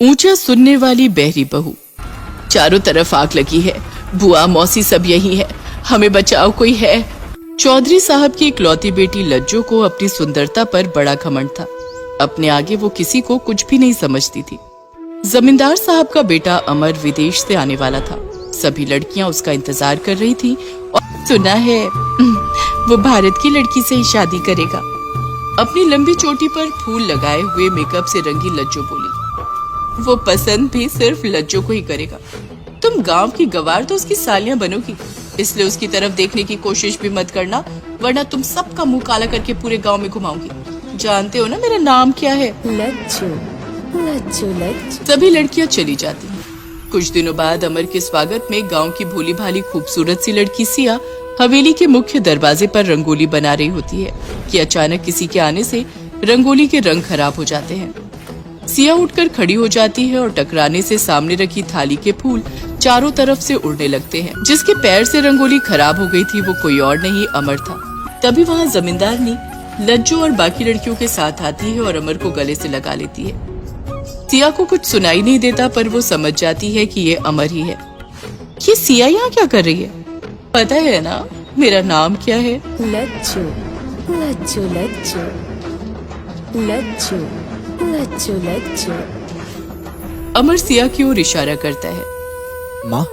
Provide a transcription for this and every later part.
ऊंचा सुनने वाली बहरी बहू। चारों तरफ आग लगी है, बुआ मौसी सब यही है, हमें बचाओ कोई है। चौधरी साहब की इकलौती बेटी लज्जो को अपनी सुंदरता पर बड़ा घमंड था। अपने आगे वो किसी को कुछ भी नहीं समझती थी। जमींदार साहब का बेटा अमर विदेश से आने वाला था। सभी लड़कियां उसका इंतजार कर रही थी और सुना है वो भारत की लड़की से ही शादी करेगा। अपनी लंबी चोटी पर फूल लगाए हुए मेकअप से रंगी लज्जो बोली, वो पसंद भी सिर्फ लज्जो को ही करेगा। तुम गांव की गवार तो उसकी सालियां बनोगी, इसलिए उसकी तरफ देखने की कोशिश भी मत करना, वरना तुम सबका मुंह काला करके पूरे गांव में घुमाऊंगी। जानते हो ना मेरा नाम क्या है? लज्जो। लज्जो लज्जो। सभी लड़कियां चली जाती हैं। कुछ दिनों बाद अमर के स्वागत में गांव की भोली भाली खूबसूरत सी लड़की सिया हवेली के मुख्य दरवाजे पर रंगोली बना रही होती है कि अचानक किसी के आने से रंगोली के रंग खराब हो जाते हैं। सिया उठकर खड़ी हो जाती है और टकराने से सामने रखी थाली के फूल चारों तरफ से उड़ने लगते हैं। जिसके पैर से रंगोली खराब हो गई थी वो कोई और नहीं अमर था। तभी वहाँ जमींदारनी लज्जो और बाकी लड़कियों के साथ आती है और अमर को गले से लगा लेती है। सिया को कुछ सुनाई नहीं देता, पर वो समझ जाती है कि ये अमर ही है। ये सिया यहाँ क्या कर रही है? पता है ना मेरा नाम क्या है? लज्जो। लज्जो लज्जो। लज्जो लज्जो लज्जो। अमर सिया की ओर इशारा करता है। माँ,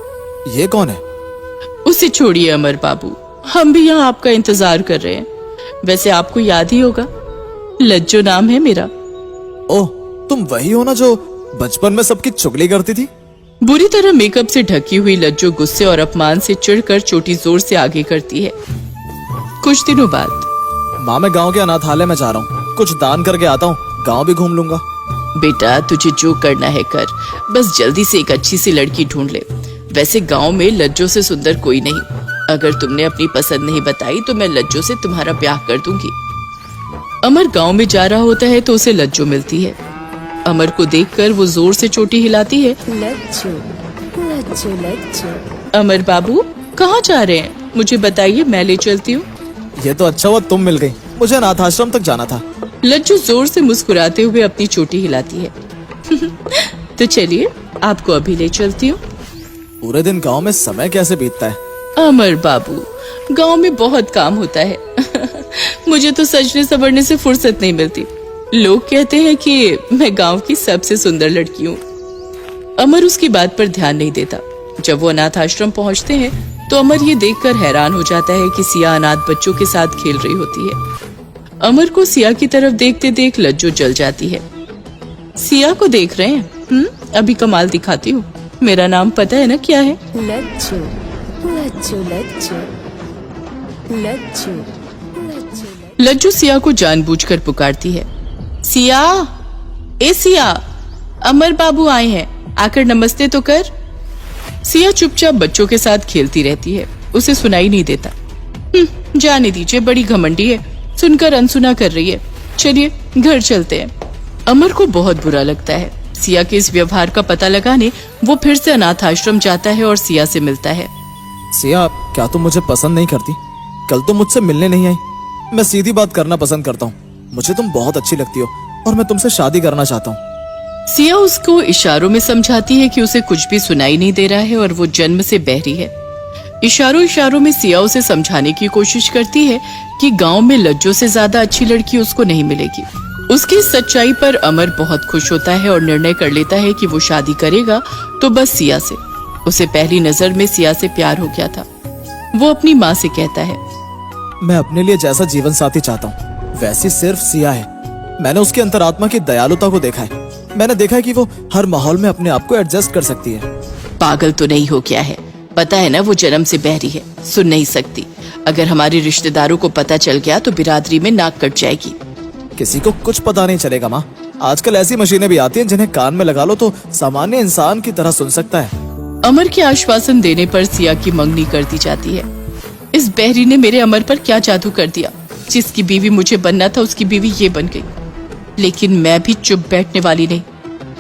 ये कौन है? उसे छोड़िए अमर बाबू, हम भी यहाँ आपका इंतजार कर रहे हैं। वैसे आपको याद ही होगा, लज्जो नाम है मेरा। ओह, तुम वही हो ना जो बचपन में सबकी चुगली करती थी? बुरी तरह मेकअप से ढकी हुई लज्जो गुस्से और अपमान से चिढ़कर चोटी जोर से आगे करती है। कुछ दिनों बाद। माँ, मैं गांव के अनाथालय में जा रहा हूँ, कुछ दान करके आता हूँ, गांव भी घूम लूंगा। बेटा तुझे जो करना है कर, बस जल्दी से एक अच्छी सी लड़की ढूंढ ले। वैसे गांव में लज्जो से सुंदर कोई नहीं। अगर तुमने अपनी पसंद नहीं बताई तो मैं लज्जो से तुम्हारा ब्याह कर दूंगी। अमर गांव में जा रहा होता है तो उसे लज्जो मिलती है। अमर को देखकर वो जोर से चोटी हिलाती है। लज्जो लज्जो लज्जो। अमर बाबू कहाँ जा रहे हैं? मुझे बताइए, मैं ले चलती हूँ। ये तो अच्छा हुआ तुम मिल गई, मुझे अनाथ आश्रम तक जाना था। लज्जो जोर से मुस्कुराते हुए अपनी चोटी हिलाती है। तो चलिए आपको अभी ले चलती हूँ। पूरे दिन गांव में समय कैसे बीतता है? अमर बाबू, गांव में बहुत काम होता है। मुझे तो सजने संवरने से फुर्सत नहीं मिलती। लोग कहते हैं कि मैं गांव की सबसे सुंदर लड़की हूँ। अमर उसकी बात पर ध्यान नहीं देता। जब वो अनाथ आश्रम पहुँचते हैं तो अमर ये देखकर हैरान हो जाता है कि सिया अनाथ बच्चों के साथ खेल रही होती है। अमर को सिया की तरफ देखते देख लज्जो जल जाती है। सिया को देख रहे हैं? अभी कमाल दिखाती हूँ। मेरा नाम पता है ना क्या है? लज्जो लज्जो लज्जो। लज्जो लज्जो। लज्जो सिया को जानबूझकर पुकारती है। सिया, ए सिया, अमर बाबू आए हैं, आकर नमस्ते तो कर। सिया चुपचाप बच्चों के साथ खेलती रहती है, उसे सुनाई नहीं देता। जाने दीजिए, बड़ी घमंडी है, सुनकर अनसुना कर रही है। चलिए घर चलते हैं। अमर को बहुत बुरा लगता है। सिया के इस व्यवहार का पता लगाने वो फिर से अनाथ आश्रम जाता है और सिया से मिलता है। सिया, क्या तुम मुझे पसंद नहीं करती? कल तुम मुझसे मिलने नहीं आई। मैं सीधी बात करना पसंद करता हूँ। मुझे तुम बहुत अच्छी लगती हो और मैं तुमसे शादी करना चाहता हूँ। सिया उसको इशारों में समझाती है कि उसे कुछ भी सुनाई नहीं दे रहा है और वो जन्म से बहरी है। इशारों इशारों में सिया उसे समझाने की कोशिश करती है कि गांव में लज्जो से ज्यादा अच्छी लड़की उसको नहीं मिलेगी। उसकी इस सच्चाई पर अमर बहुत खुश होता है और निर्णय कर लेता है कि वो शादी करेगा तो बस सिया से। उसे पहली नजर में सिया से प्यार हो गया था। वो अपनी माँ से कहता है, मैं अपने लिए जैसा जीवन साथी चाहता हूँ वैसी सिर्फ सिया है। मैंने उसकी अंतरात्मा की दयालुता को देखा है। मैंने देखा है कि वो हर माहौल में अपने आप को एडजस्ट कर सकती है। पागल तो नहीं हो क्या है? पता है ना वो जन्म से बहरी है, सुन नहीं सकती। अगर हमारे रिश्तेदारों को पता चल गया तो बिरादरी में नाक कट जाएगी। किसी को कुछ पता नहीं चलेगा माँ। आजकल ऐसी मशीनें भी आती हैं जिन्हें कान में लगा लो तो सामान्य इंसान की तरह सुन सकता है। अमर के आश्वासन देने पर सिया की मंगनी कर दी जाती है। इस बहरी ने मेरे अमर पर क्या जादू कर दिया। जिसकी बीवी मुझे बनना था उसकी बीवी ये बन गई। लेकिन मैं भी चुप बैठने वाली नहीं।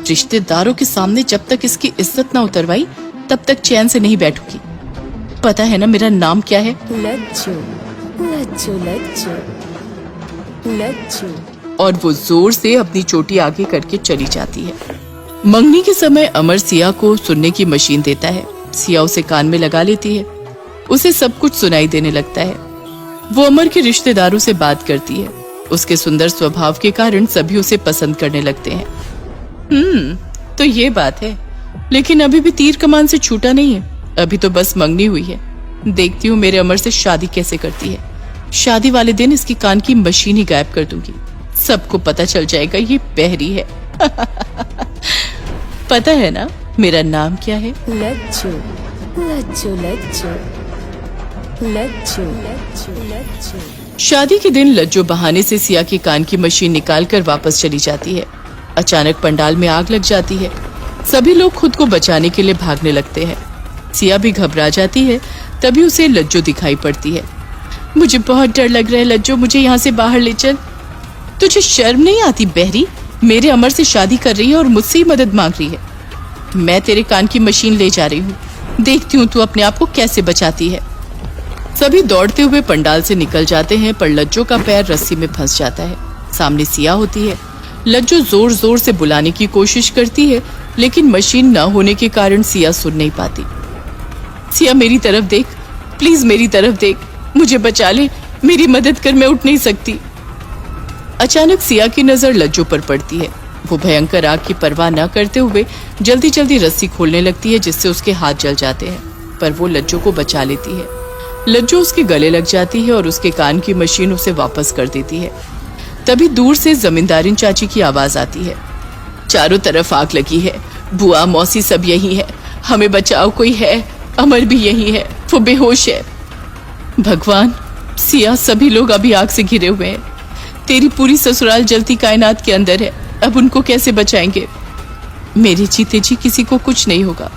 रिश्तेदारों के सामने जब तक इसकी इज्जत ना उतरवाई तब तक चैन से नहीं बैठूंगी। पता है ना मेरा नाम क्या है? लज्जो लज्जो लज्जो लज्जो। और वो जोर से अपनी चोटी आगे करके चली जाती है। मंगनी के समय अमर सिया को सुनने की मशीन देता है। सिया उसे कान में लगा लेती है। उसे सब कुछ सुनाई देने लगता है। वो अमर के रिश्तेदारों से बात करती है। उसके सुंदर स्वभाव के कारण सभी उसे पसंद करने लगते हैं। तो ये बात है, लेकिन अभी भी तीर कमान से छूटा नहीं है। अभी तो बस मंगनी हुई है। देखती हूँ मेरे अमर से शादी कैसे करती है। शादी वाले दिन इसकी कान की मशीन ही गायब कर दूंगी। सबको पता चल जाएगा ये बहरी है। पता है ना मेरा नाम क्या है? लज्जू लज्जू लज्जू लज्जू लज्जू लज्जू। शादी के दिन लज्जू बहाने से सिया की कान की मशीन निकालकर वापस चली जाती है। अचानक पंडाल में आग लग जाती है। सभी लोग खुद को बचाने के लिए भागने लगते हैं। सिया भी घबरा जाती है। तभी उसे लज्जू दिखाई पड़ती है। मुझे बहुत डर लग रहा है लज्जू, मुझे यहाँ से बाहर ले चल। तुझे शर्म नहीं आती बहरी? मेरे अमर से शादी कर रही है और मुझसे ही मदद मांग रही है। मैं तेरे कान की मशीन ले जा रही हूँ, देखती हूँ तू अपने आप को कैसे बचाती है। सभी दौड़ते हुए पंडाल से निकल जाते हैं, पर लज्जू का पैर रस्सी में फंस जाता है। सामने सिया होती है। लज्जू जोर जोर से बुलाने की कोशिश करती है, लेकिन मशीन न होने के कारण सिया सुन नहीं पाती। सिया मेरी तरफ देख, प्लीज मेरी तरफ देख, मुझे बचा ले, मेरी मदद कर, मैं उठ नहीं सकती। अचानक सिया की नजर लज्जू पर पड़ती है। वो भयंकर आग की परवाह न करते हुए जल्दी जल्दी रस्सी खोलने लगती है, जिससे उसके हाथ जल जाते हैं, पर वो लज्जू को बचा लेती है। लज्जू उसके गले लग जाती है और उसके कान की मशीन उसे वापस कर देती है। तभी दूर से जमींदारिन चाची की आवाज आती है। चारों तरफ आग लगी है, बुआ मौसी सब यही है, हमें बचाओ, कोई है? अमर भी यही है, वो बेहोश है। भगवान, सिया, सभी लोग अभी आग से घिरे हुए हैं। तेरी पूरी ससुराल जलती कायनात के अंदर है, अब उनको कैसे बचाएंगे? मेरे जीते जी किसी को कुछ नहीं होगा।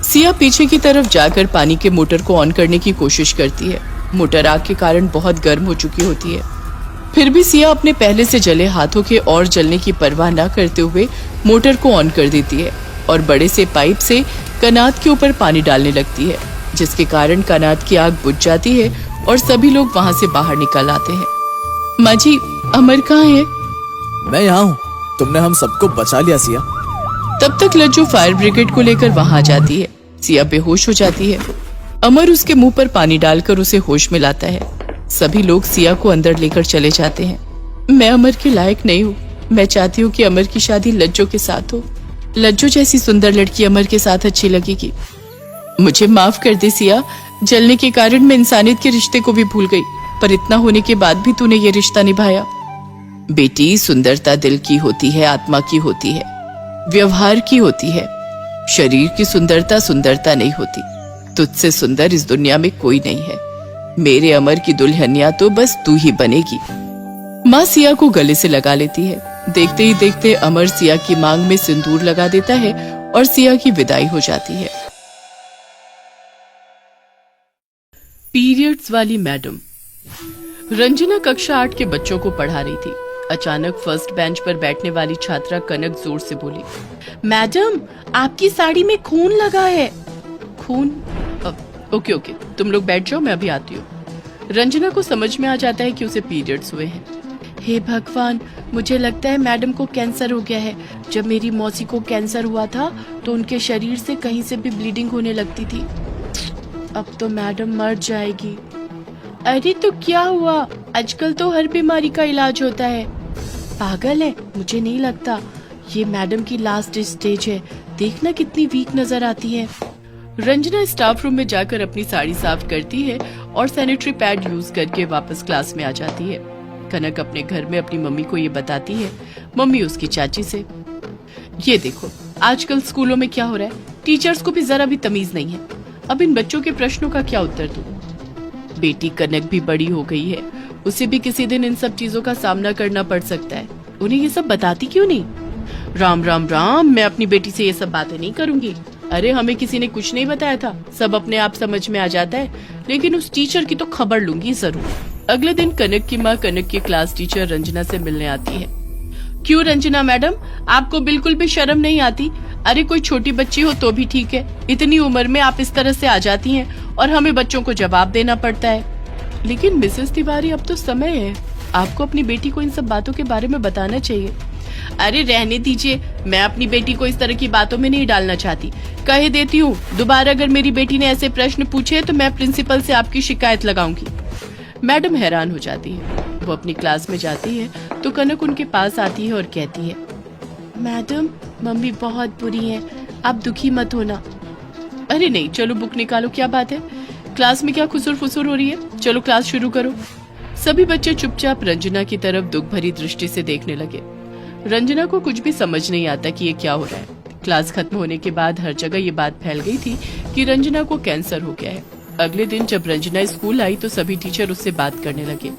सिया पीछे की तरफ जाकर पानी के मोटर को ऑन करने की कोशिश करती है। मोटर आग के कारण बहुत गर्म हो चुकी होती है। फिर भी सिया अपने पहले से जले हाथों के और जलने की परवाह न करते हुए मोटर को ऑन कर देती है और बड़े से पाइप से कनात के ऊपर पानी डालने लगती है, जिसके कारण कनात की आग बुझ जाती है और सभी लोग वहां से बाहर निकल आते हैं। माँ जी, अमर कहाँ है? मैं यहाँ हूँ, तुमने हम सबको बचा लिया सिया। तब तक लज्जू फायर ब्रिगेड को लेकर वहां आ जाती है। सिया बेहोश हो जाती है। अमर उसके मुंह पर पानी डालकर उसे होश में लाता है। सभी लोग सिया को अंदर लेकर चले जाते हैं। मैं अमर के लायक नहीं हूँ। मैं चाहती हूँ कि अमर की शादी लज्जू के साथ हो। लज्जू जैसी सुंदर लड़की अमर के साथ अच्छी लगेगी। मुझे माफ कर दे सिया, जलने के कारण मैं इंसानियत के रिश्ते को भी भूल गई, पर इतना होने के बाद भी तूने ये रिश्ता निभाया। बेटी, सुंदरता दिल की होती है, आत्मा की होती है, व्यवहार की होती है। शरीर की सुंदरता सुंदरता नहीं होती। तुझसे सुंदर इस दुनिया में कोई नहीं है। मेरे अमर की दुल्हनिया तो बस तू ही बनेगी। माँ सिया को गले से लगा लेती है। देखते ही देखते अमर सिया की मांग में सिंदूर लगा देता है और सिया की विदाई हो जाती है। पीरियड्स वाली मैडम। रंजना कक्षा 8 के बच्चों को पढ़ा रही थी। अचानक फर्स्ट बेंच पर बैठने वाली छात्रा कनक जोर से बोली, मैडम, आपकी साड़ी में खून लगा है। खून? ओके, तुम लोग बैठ जाओ, मैं अभी आती हूँ। रंजना को समझ में आ जाता है कि उसे पीरियड्स हुए हैं। हे भगवान, मुझे लगता है मैडम को कैंसर हो गया है। जब मेरी मौसी को कैंसर हुआ था तो उनके शरीर से कहीं से भी ब्लीडिंग होने लगती थी। अब तो मैडम मर जाएगी। अरे तो क्या हुआ? आजकल तो हर बीमारी का इलाज होता है। पागल है? मुझे नहीं लगता। ये मैडम की लास्ट स्टेज है। देखना कितनी वीक नजर आती है। रंजना स्टाफ रूम में जाकर अपनी साड़ी साफ करती है और सैनिटरी पैड यूज करके वापस क्लास में आ जाती है। कनक अपने घर में अपनी मम्मी को ये बताती है। मम्मी उसकी चाची से, ये देखो आजकल स्कूलों में क्या हो रहा है। टीचर्स को भी जरा भी तमीज नहीं है। अब इन बच्चों के प्रश्नों का क्या उत्तर दूं? बेटी कनक भी बड़ी हो गई है, उसे भी किसी दिन इन सब चीजों का सामना करना पड़ सकता है। उन्हें ये सब बताती क्यों नहीं? राम राम राम, मैं अपनी बेटी से ये सब बातें नहीं करूंगी। अरे हमें किसी ने कुछ नहीं बताया था, सब अपने आप समझ में आ जाता है, लेकिन उस टीचर की तो खबर लूंगी जरूर। अगले दिन कनक की माँ कनक की क्लास टीचर रंजना से मिलने आती है। क्यों रंजना मैडम, आपको बिल्कुल भी शर्म नहीं आती? अरे कोई छोटी बच्ची हो तो भी ठीक है, इतनी उम्र में आप इस तरह से आ जाती हैं और हमें बच्चों को जवाब देना पड़ता है। लेकिन मिसेस तिवारी, अब तो समय है, आपको अपनी बेटी को इन सब बातों के बारे में बताना चाहिए। अरे रहने दीजिए, मैं अपनी बेटी को इस तरह की बातों में नहीं डालना चाहती। कह देती हूँ, दोबारा अगर मेरी बेटी ने ऐसे प्रश्न पूछे तो मैं प्रिंसिपल से आपकी शिकायत लगाऊंगी। मैडम हैरान हो जाती है। वो अपनी क्लास में जाती है तो कनक उनके पास आती है और कहती है, मैडम मम्मी बहुत बुरी है, आप दुखी मत होना। अरे नहीं, चलो बुक निकालो, क्या बात है, क्लास में क्या खुसुर फुसुर हो रही है, चलो क्लास शुरू करो। सभी बच्चे चुपचाप रंजना की तरफ दुख भरी दृष्टि से देखने लगे। रंजना को कुछ भी समझ नहीं आता कि ये क्या हो रहा है। क्लास खत्म होने के बाद हर जगह ये बात फैल गई थी कि रंजना को कैंसर हो गया है। अगले दिन जब रंजना स्कूल आई तो सभी टीचर उससे बात करने लगे।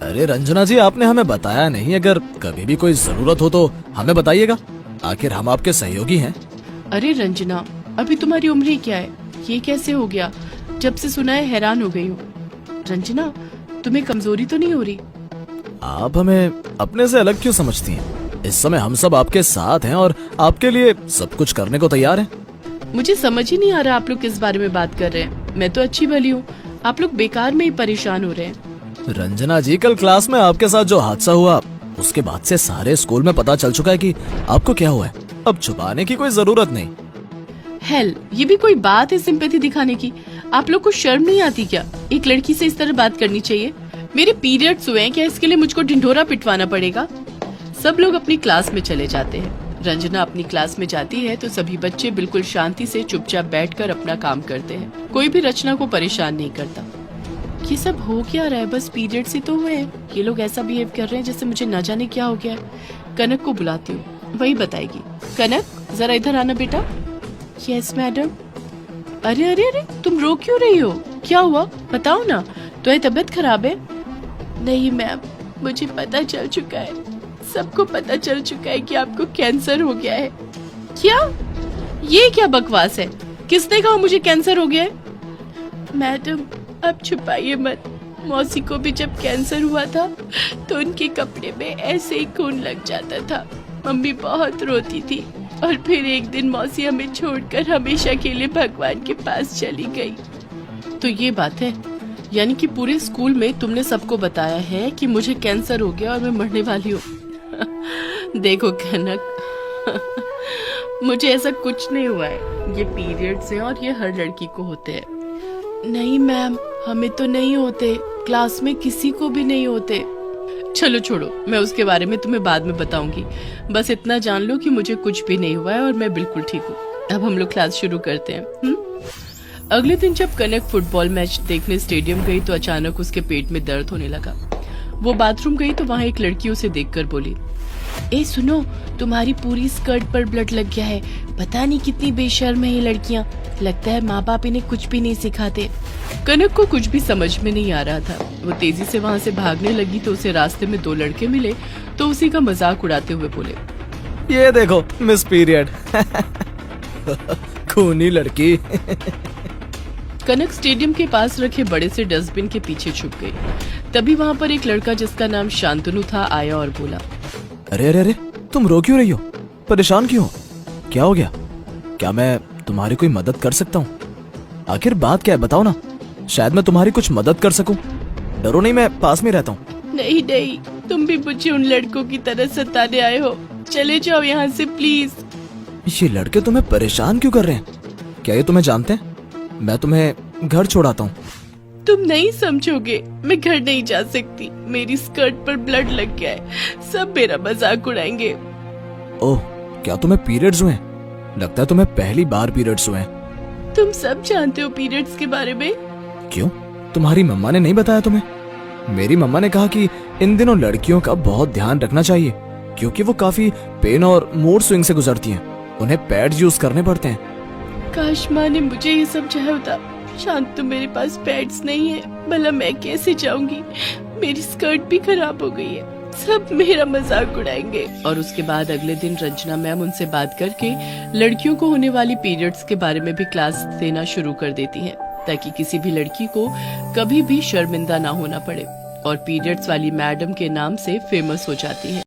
अरे रंजना जी, आपने हमें बताया नहीं। अगर कभी भी कोई जरूरत हो तो हमें बताइएगा, आखिर हम आपके सहयोगी हैं। अरे रंजना, अभी तुम्हारी उम्र ही क्या है, ये कैसे हो गया? जब से सुना है हैरान हो गई हूँ। रंजना, तुम्हें कमजोरी तो नहीं हो रही? आप हमें अपने से अलग क्यों समझती हैं? इस समय हम सब आपके साथ हैं और आपके लिए सब कुछ करने को तैयार हैं। मुझे समझ ही नहीं आ रहा आप लोग किस बारे में बात कर रहे हैं। मैं तो अच्छी भली हूँ, आप लोग बेकार में ही परेशान हो रहे हैं। रंजना जी, कल क्लास में आपके साथ जो हादसा हुआ, उसके बाद से सारे स्कूल में पता चल चुका है कि आपको क्या हुआ है। अब छुपाने की कोई जरूरत नहीं। हेल, ये भी कोई बात है सिंपैथी दिखाने की? आप लोग को शर्म नहीं आती क्या? एक लड़की से इस तरह बात करनी चाहिए? मेरे पीरियड्स हुए हैं, क्या इसके लिए मुझको ढिंढोरा पिटवाना पड़ेगा? सब लोग अपनी क्लास में चले जाते हैं। रंजना अपनी क्लास में जाती है तो सभी बच्चे बिल्कुल शांति से चुपचाप बैठकर अपना काम करते हैं। कोई भी रचना को परेशान नहीं करता। ये सब हो क्या रहा है? बस पीरियड्स ही तो हुए हैं, ये लोग ऐसा बिहेव कर रहे हैं जैसे मुझे न जाने क्या हो गया है। कनक को बुलाती हूँ, वही बताएगी। कनक, जरा इधर आना बेटा। Yes madam. अरे अरे अरे, तुम रो क्यों रही हो? क्या हुआ, बताओ ना। तुम्हारी तबीयत खराब है? नहीं मैम, मुझे पता चल चुका है, सबको पता चल चुका है कि आपको कैंसर हो गया है। क्या? ये क्या बकवास है? किसने कहा मुझे कैंसर हो गया है? मैडम आप छुपाइए मत, मौसी को भी जब कैंसर हुआ था तो उनके कपड़े में ऐसे ही खून लग जाता था। मम्मी बहुत रोती थी और फिर एक दिन मौसी हमें छोड़कर हमेशा के लिए भगवान के पास चली गई। तो ये बात है, यानी कि पूरे स्कूल में तुमने सबको बताया है कि मुझे कैंसर हो गया और मैं मरने वाली हूँ। देखो कनक, मुझे ऐसा कुछ नहीं हुआ है। ये पीरियड्स हैं और ये हर लड़की को होते हैं। नहीं मैम, हमें तो नहीं होते, क्लास में किसी को भी नहीं होते। चलो छोड़ो, मैं उसके बारे में तुम्हें बाद में बताऊंगी। बस इतना जान लो कि मुझे कुछ भी नहीं हुआ है और मैं बिल्कुल ठीक हूँ। अब हम लोग क्लास शुरू करते हैं। अगले दिन जब कनक फुटबॉल मैच देखने स्टेडियम गई तो अचानक उसके पेट में दर्द होने लगा। वो बाथरूम गई तो वहाँ एक लड़की उसे देखकर बोली, ए सुनो, तुम्हारी पूरी स्कर्ट पर ब्लड लग गया है। पता नहीं कितनी बेशर्म है ये लड़कियाँ, लगता है माँ बाप इन्हें कुछ भी नहीं सिखाते। कनक को कुछ भी समझ में नहीं आ रहा था। वो तेजी से वहाँ से भागने लगी तो उसे रास्ते में दो लड़के मिले तो उसी का मजाक उड़ाते हुए बोले, ये देखो मिस पीरियड। खूनी लड़की। कनक स्टेडियम के पास रखे बड़े से डस्टबिन के पीछे छुप गई। तभी वहाँ पर एक लड़का जिसका नाम शांतनु था आया और बोला, अरे अरे अरे, तुम रो क्यों रही हो? परेशान क्यों हो? क्या हो गया? क्या मैं तुम्हारी कोई मदद कर सकता हूँ? आखिर बात क्या है, बताओ ना, शायद मैं तुम्हारी कुछ मदद कर सकूं। डरो नहीं, मैं पास में रहता हूँ। नहीं नहीं, तुम भी मुझे उन लड़कों की तरह सताने आए हो, चले जाओ यहाँ से प्लीज। ये लड़के तुम्हें परेशान क्यों कर रहे हैं? क्या ये तुम्हें जानते हैं? मैं तुम्हें घर छोड़ाता हूँ। तुम नहीं समझोगे, मैं घर नहीं जा सकती। मेरी स्कर्ट पर ब्लड लग गया है, सब मेरा मजाक उड़ाएंगे। ओह, क्या तुम्हें पीरियड्स हुए हैं? लगता है तुम्हें पहली बार पीरियड्स हुए हैं। तुम सब जानते हो पीरियड्स के बारे में? क्यों, तुम्हारी मम्मा ने नहीं बताया तुम्हें? मेरी मम्मा ने कहा कि इन दिनों लड़कियों का बहुत ध्यान रखना चाहिए क्योंकि वो काफी पेन और मूड स्विंग से गुजरती हैं। उन्हें पैड्स यूज करने पड़ते हैं। काश माँ ने मुझे ये समझाया होता। शांत, तो मेरे पास पैड्स नहीं है, भला मैं कैसे जाऊंगी? मेरी स्कर्ट भी खराब हो गई है, सब मेरा मजाक उड़ाएंगे। और उसके बाद अगले दिन रंजना मैम उनसे बात करके लड़कियों को होने वाली पीरियड्स के बारे में भी क्लास देना शुरू कर देती हैं, ताकि किसी भी लड़की को कभी भी शर्मिंदा ना होना पड़े और पीरियड्स वाली मैडम के नाम से फेमस हो जाती है।